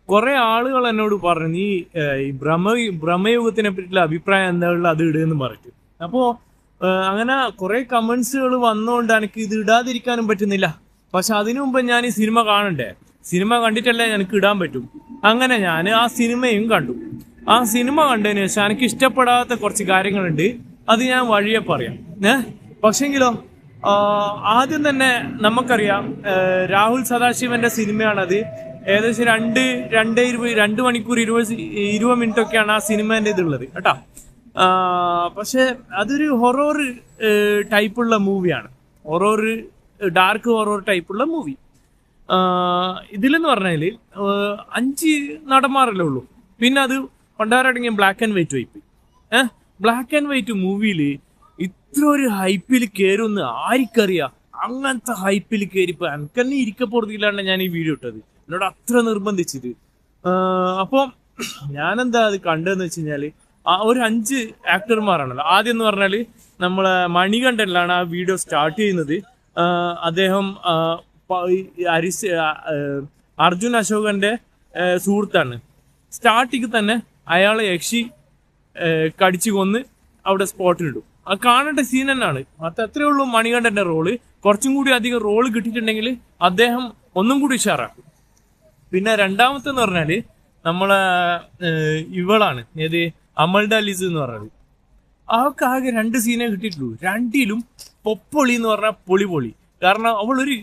കുറെ ആളുകൾ എന്നോട് പറഞ്ഞു നീ ഈ ഭ്രമയുഗത്തിനെ പറ്റിയുള്ള അഭിപ്രായം എന്താ അത് ഇടുമെന്ന് പറഞ്ഞു. അപ്പോ അങ്ങനെ കുറെ കമന്റ്സുകൾ വന്നോണ്ട് എനിക്ക് ഇത് ഇടാതിരിക്കാനും പറ്റുന്നില്ല. പക്ഷെ അതിനു മുമ്പ് ഞാൻ ഈ സിനിമ കാണണ്ടേ, സിനിമ കണ്ടിട്ടല്ലേ എനിക്ക് ഇടാൻ പറ്റും. അങ്ങനെ ഞാൻ ആ സിനിമയും കണ്ടു. ആ സിനിമ കണ്ടതിന് ശേഷം എനിക്ക് ഇഷ്ടപ്പെടാത്ത കുറച്ച് കാര്യങ്ങളുണ്ട്, അത് ഞാൻ വഴിയെ പറയാം. പക്ഷെങ്കിലോ ആദ്യം തന്നെ നമുക്കറിയാം, രാഹുൽ സദാശിവന്റെ സിനിമയാണത്. ഏകദേശം 2 മണിക്കൂർ 20 മിനിറ്റ് ഒക്കെയാണ് ആ സിനിമേന്റെ ഇതുള്ളത് കേട്ടോ. പക്ഷെ അതൊരു ഹൊറോർ ടൈപ്പുള്ള മൂവിയാണ്, ഡാർക്ക് ഹൊറോർ ടൈപ്പുള്ള മൂവി. ഇതിലെന്ന് പറഞ്ഞാല് 5 നടന്മാരല്ലേ ഉള്ളൂ. പിന്നെ അത് പണ്ടാരടങ്ങിയ black and white vibe. Black and white മൂവിയിൽ ഇത്ര ഒരു ഹൈപ്പിൽ കയറുമെന്ന് ആർക്കറിയാം. അങ്ങനത്തെ ഹൈപ്പിൽ കയറിപ്പോ എനിക്കെന്നെ ഇരിക്കപ്പുറത്തില്ലാണ്ട് ഞാൻ ഈ വീഡിയോ ഇട്ടത്, എന്നോട് അത്ര നിർബന്ധിച്ചിട്ട്. അപ്പോൾ ഞാനെന്താ അത് കണ്ടതെന്ന് വെച്ച് കഴിഞ്ഞാല് ഒരു 5 ആക്ടർമാരാണല്ലോ. ആദ്യം എന്ന് പറഞ്ഞാല് നമ്മളെ മണികണ്ഠനിലാണ് ആ വീഡിയോ സ്റ്റാർട്ട് ചെയ്യുന്നത്. അദ്ദേഹം അർജുൻ അശോകന്റെ സുഹൃത്താണ്. സ്റ്റാർട്ടിങ് തന്നെ അയാളെ യക്ഷി കടിച്ചു കൊന്ന് അവിടെ സ്പോട്ടിലിടും. അത് കാണേണ്ട സീൻ തന്നെയാണ്. അത്രയേ ഉള്ളൂ മണികണ്ഠന്റെ റോള്. കുറച്ചും കൂടി അധികം റോള് കിട്ടിയിട്ടുണ്ടെങ്കിൽ അദ്ദേഹം ഒന്നും കൂടി ഉഷാറാക്കും. പിന്നെ രണ്ടാമത്തെ എന്ന് പറഞ്ഞാല് നമ്മളെ ഇവളാണ്, ഏത് അമൽഡ ലിസ് എന്ന് പറഞ്ഞത്. അവൾക്ക് ആകെ 2 സീനേ കിട്ടിയിട്ടുള്ളൂ. 2ലും പൊപ്പൊളി എന്ന് പറഞ്ഞാൽ പൊളി. കാരണം അവളൊരു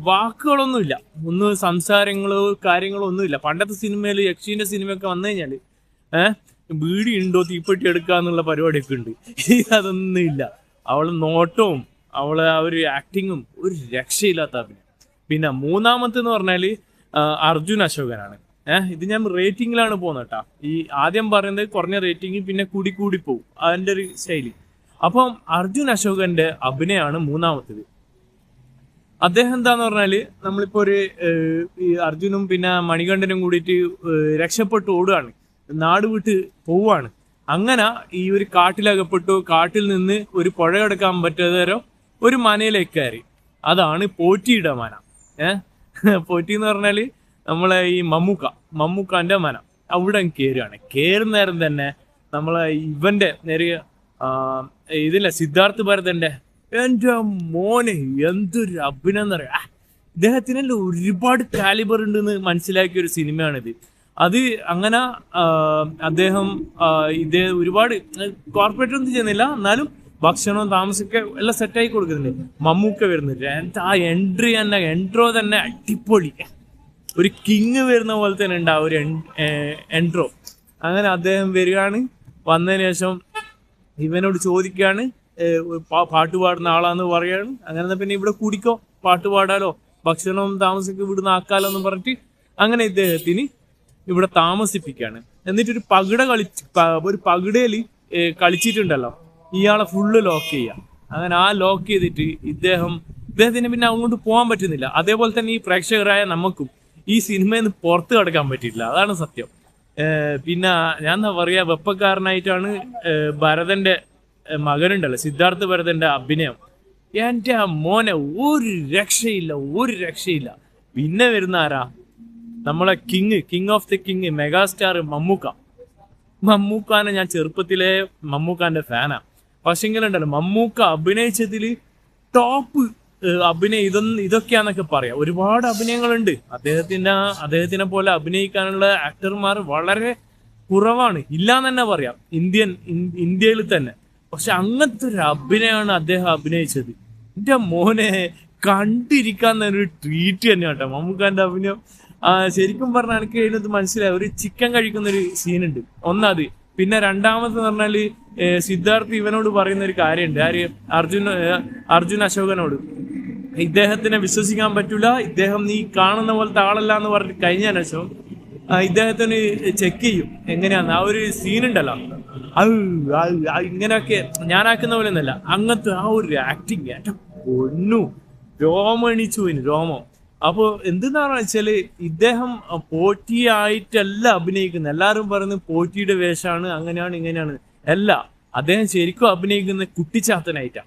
വാക്കുകളൊന്നുമില്ല, ഒന്നും സംസാരങ്ങളോ കാര്യങ്ങളോ ഒന്നുമില്ല. പണ്ടത്തെ സിനിമയിൽ യക്ഷീന്റെ സിനിമയൊക്കെ വന്നു കഴിഞ്ഞാല് ബീഡി ഉണ്ടോ തീപ്പെട്ടി എടുക്കാന്നുള്ള പരിപാടിയൊക്കെ ഉണ്ട്. അതൊന്നും ഇല്ല. അവള് നോട്ടവും അവളെ ആ ഒരു ആക്ടിങ്ങും ഒരു രക്ഷയില്ലാത്ത അഭിനയം. പിന്നെ മൂന്നാമത്തെന്ന് പറഞ്ഞാല് അർജുൻ അശോകനാണ്. ഇത് ഞാൻ റേറ്റിംഗിലാണ് പോകുന്നത് കേട്ടാ. ഈ ആദ്യം പറയുന്നത് കുറഞ്ഞ റേറ്റിംഗ്, പിന്നെ കൂടി പോകും അതിന്റെ ഒരു ശൈലി. അപ്പം അർജുൻ അശോകന്റെ അഭിനയമാണ് മൂന്നാമത്തേത്. അദ്ദേഹം എന്താന്ന് പറഞ്ഞാല് നമ്മളിപ്പോ ഒരു അർജുനും പിന്നെ മണികണ്ഠനും കൂടിയിട്ട് രക്ഷപ്പെട്ട് ഓടുകയാണ്, നാട് വിട്ട് പോവാണ്. അങ്ങനെ ഈ ഒരു കാട്ടിലകപ്പെട്ടു. കാട്ടിൽ നിന്ന് ഒരു പുഴ കടക്കാൻ പറ്റാതെ ഒരു മനയിലേക്ക് കയറി. അതാണ് പോറ്റിയുടെ മന. പോറ്റി എന്ന് പറഞ്ഞാല് നമ്മളെ ഈ മമ്മൂക്കാന്റെ മന. അവിടെ കയറുകയാണ്. കയറുന്ന നേരം തന്നെ നമ്മളെ ഇവന്റെ നേരെ സിദ്ധാർത്ഥ് ഭരതന്റെ, എന്റെ മോനെ എന്തൊരു അഭിനയം എന്ന് പറയാ. ഇദ്ദേഹത്തിനല്ല ഒരുപാട് കാലിബർ ഉണ്ടെന്ന് മനസ്സിലാക്കിയ ഒരു സിനിമയാണിത്. അത് അങ്ങനെ അദ്ദേഹം ഒരുപാട് കോർപ്പറേറ്റ് ഒന്നും ചെയ്യുന്നില്ല, എന്നാലും ഭക്ഷണവും താമസമൊക്കെ എല്ലാം സെറ്റായി കൊടുക്കുന്നുണ്ട്. മമ്മൂക്ക വരുന്നുണ്ട്. ആ എൻട്രോ തന്നെ അടിപൊളി. ഒരു കിങ് വരുന്ന പോലെ തന്നെ ഉണ്ട് ആ ഒരു എൻട്രോ. അങ്ങനെ അദ്ദേഹം വരികയാണ്. വന്നതിന് ശേഷം ഇവനോട് ചോദിക്കുകയാണ്, പാട്ട് പാടുന്ന ആളാന്ന് പറയാണ്. അങ്ങനെ പിന്നെ ഇവിടെ കൂടിക്കോ, പാട്ട് പാടാലോ, ഭക്ഷണവും താമസമൊക്കെ ഇവിടുന്ന് ആക്കാലോ എന്ന് പറഞ്ഞിട്ട് അങ്ങനെ ഇദ്ദേഹത്തിന് ഇവിടെ താമസിപ്പിക്കുകയാണ്. എന്നിട്ട് ഒരു പകിടയിൽ കളിച്ചിട്ടുണ്ടല്ലോ, ഇയാളെ ഫുള്ള് ലോക്ക് ചെയ്യുക. അങ്ങനെ ആ ലോക്ക് ചെയ്തിട്ട് ഇദ്ദേഹത്തിന് പിന്നെ അങ്ങോട്ട് പോകാൻ പറ്റുന്നില്ല. അതേപോലെ തന്നെ ഈ പ്രേക്ഷകരായ നമുക്കും ഈ സിനിമയിൽ നിന്ന് പുറത്ത് കടക്കാൻ പറ്റിയില്ല. അതാണ് സത്യം. പിന്നെ ഞാൻ എന്താ പറയാ, വെപ്പക്കാരനായിട്ടാണ് ഭരതന്റെ മകനുണ്ടല്ലോ, സിദ്ധാർത്ഥ് ഭരതന്റെ അഭിനയം. എന്റെ മോനെ ഒരു രക്ഷയില്ല. പിന്നെ വരുന്ന ആരാ, നമ്മളെ king of the king, megastar മമ്മൂക്കാനെ ഞാൻ ചെറുപ്പത്തിലെ മമ്മൂക്കാന്റെ ഫാനാ. പക്ഷെങ്കിലുണ്ടല്ലോ മമ്മൂക്ക അഭിനയിച്ചതിൽ ടോപ്പ് അഭിനയം ഇതൊക്കെയാന്നൊക്കെ പറയാം. ഒരുപാട് അഭിനയങ്ങളുണ്ട്. അദ്ദേഹത്തിനെ പോലെ അഭിനയിക്കാനുള്ള ആക്ടർമാർ വളരെ കുറവാണ്, ഇല്ലാന്ന് തന്നെ പറയാം ഇന്ത്യയിൽ തന്നെ. പക്ഷെ അങ്ങനത്തെ ഒരു അഭിനയമാണ് അദ്ദേഹം അഭിനയിച്ചത്. എന്റെ മോനെ കണ്ടിരിക്കാൻ തന്നെ ഒരു ട്രീറ്റ് തന്നെ കേട്ടോ മമ്മൂക്കാന്റെ അഭിനയം. ശരിക്കും പറഞ്ഞാൽ എനിക്ക് അതിനകത്ത് മനസ്സിലായി, ഒരു ചിക്കൻ കഴിക്കുന്ന ഒരു സീനുണ്ട് ഒന്നത്. പിന്നെ രണ്ടാമത് പറഞ്ഞാല് സിദ്ധാർത്ഥ് ഇവനോട് പറയുന്ന ഒരു കാര്യമുണ്ട്, അർജുൻ അശോകനോട്. ഇദ്ദേഹത്തിനെ വിശ്വസിക്കാൻ പറ്റൂല, ഇദ്ദേഹം നീ കാണുന്ന പോലത്തെ ആളല്ല എന്ന് പറഞ്ഞിട്ട് കഴിഞ്ഞതിന് ശേഷം ഇദ്ദേഹത്തിന് ചെക്ക് ചെയ്യും എങ്ങനെയാന്ന്. ആ ഒരു സീനുണ്ടല്ലോ, ഇങ്ങനെയൊക്കെ ഞാനാക്കുന്ന പോലെ ഒന്നല്ല, അങ്ങനത്തെ ആ ഒരു ആക്ടിങ് എന്റെ പൊന്നു രോമണിച്ചു രോമം. അപ്പൊ എന്തെന്നാണ് വെച്ചാല് ഇദ്ദേഹം പോറ്റിയായിട്ടല്ല അഭിനയിക്കുന്നത്. എല്ലാരും പറയുന്നത് പോറ്റിയുടെ വേഷമാണ്, അങ്ങനെയാണ് ഇങ്ങനെയാണ്. അല്ല, അദ്ദേഹം ശരിക്കും അഭിനയിക്കുന്ന കുട്ടിച്ചാത്തനായിട്ടാ.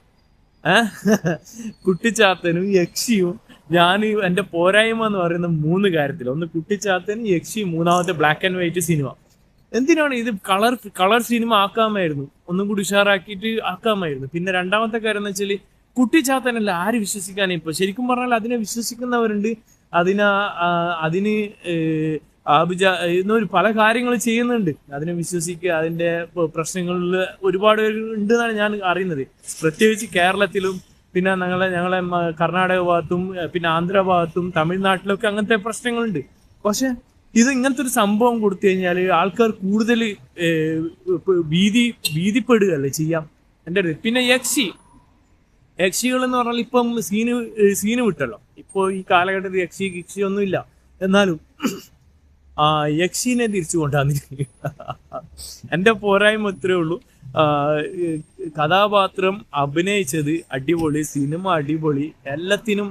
കുട്ടിച്ചാത്തനും യക്ഷിയും ഞാൻ എന്റെ പോരായ്മ എന്ന് പറയുന്ന 3 കാര്യത്തിൽ. ഒന്ന് കുട്ടിച്ചാത്തൻ, യക്ഷി, മൂന്നാമത്തെ ബ്ലാക്ക് ആൻഡ് വൈറ്റ് സിനിമ. എന്തിനാണ് ഇത് കളർ സിനിമ ആക്കാമായിരുന്നു, ഒന്നും കൂടി ഉഷാറാക്കിയിട്ട് ആക്കാമായിരുന്നു. പിന്നെ രണ്ടാമത്തെ കാര്യം എന്ന് വെച്ചാൽ കുട്ടിച്ചാത്തനല്ല, ആര് വിശ്വസിക്കാനേ. ഇപ്പൊ ശരിക്കും പറഞ്ഞാൽ അതിനെ വിശ്വസിക്കുന്നവരുണ്ട്, അതിന് എന്നൊരു പല കാര്യങ്ങൾ ചെയ്യുന്നുണ്ട്. അതിനെ വിശ്വസിക്കുക, അതിന്റെ പ്രശ്നങ്ങളിൽ ഒരുപാട് ഉണ്ട് എന്നാണ് ഞാൻ അറിയുന്നത്. പ്രത്യേകിച്ച് കേരളത്തിലും പിന്നെ ഞങ്ങളെ കർണാടക ഭാഗത്തും പിന്നെ ആന്ധ്ര ഭാഗത്തും തമിഴ്നാട്ടിലൊക്കെ അങ്ങനത്തെ പ്രശ്നങ്ങളുണ്ട്. പക്ഷെ ഇത് ഇങ്ങനത്തെ ഒരു സംഭവം കൊടുത്തു കഴിഞ്ഞാൽ ആൾക്കാർ കൂടുതൽ ഭീതിപ്പെടുകയല്ലേ ചെയ്യാം എൻ്റെ അടുത്ത്. പിന്നെ യക്ഷികൾ എന്ന് പറഞ്ഞാൽ ഇപ്പം സീന് വിട്ടല്ലോ. ഇപ്പൊ ഈ കാലഘട്ടത്തിൽ യക്ഷി ഒന്നുമില്ല. എന്നാലും യക്ഷീനെ തിരിച്ചു കൊണ്ടുവന്നിരിക്കും. എൻ്റെ പോരായ്മ ഇത്രയേ ഉള്ളൂ. കഥാപാത്രം അഭിനയിച്ചത് അടിപൊളി, സിനിമ അടിപൊളി, എല്ലാത്തിനും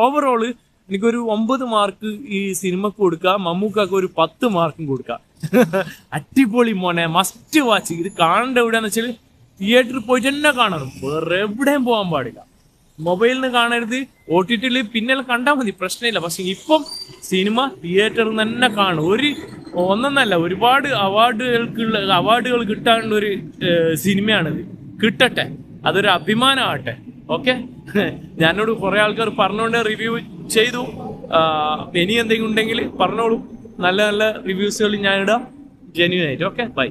ഓവറോള് എനിക്കൊരു 9 മാർക്ക് ഈ സിനിമക്ക് കൊടുക്കാം. മമ്മൂക്കൊക്കെ ഒരു 10 മാർക്കും കൊടുക്കാം. അടിപൊളി മോനെ, മസ്റ്റ് വാച്ച്. ഇത് കാണേണ്ട എവിടെയാന്ന് വെച്ചാൽ തിയേറ്ററിൽ പോയിട്ട് തന്നെ കാണണം, വേറെ എവിടെയും പോകാൻ പാടില്ല. മൊബൈലിൽ നിന്ന് കാണരുത്, OTT പിന്നെ കണ്ടാൽ മതി, പ്രശ്നമില്ല. പക്ഷെ ഇപ്പം സിനിമ തിയേറ്ററിൽ തന്നെ കാണും. ഒന്നല്ല, ഒരുപാട് അവാർഡുകൾ കിട്ടാനുള്ള ഒരു സിനിമയാണിത്. കിട്ടട്ടെ, അതൊരു അഭിമാനമാകട്ടെ. ഓക്കെ, ഞാനോട് കുറെ ആൾക്കാർ പറഞ്ഞുകൊണ്ട് റിവ്യൂ ചെയ്തു. ഇനി എന്തെങ്കിലും ഉണ്ടെങ്കിൽ പറഞ്ഞോളൂ. നല്ല നല്ല റിവ്യൂസുകൾ ഞാൻ ഇടാം, ജെന്യൂൻ ആയിട്ട്. Okay, by.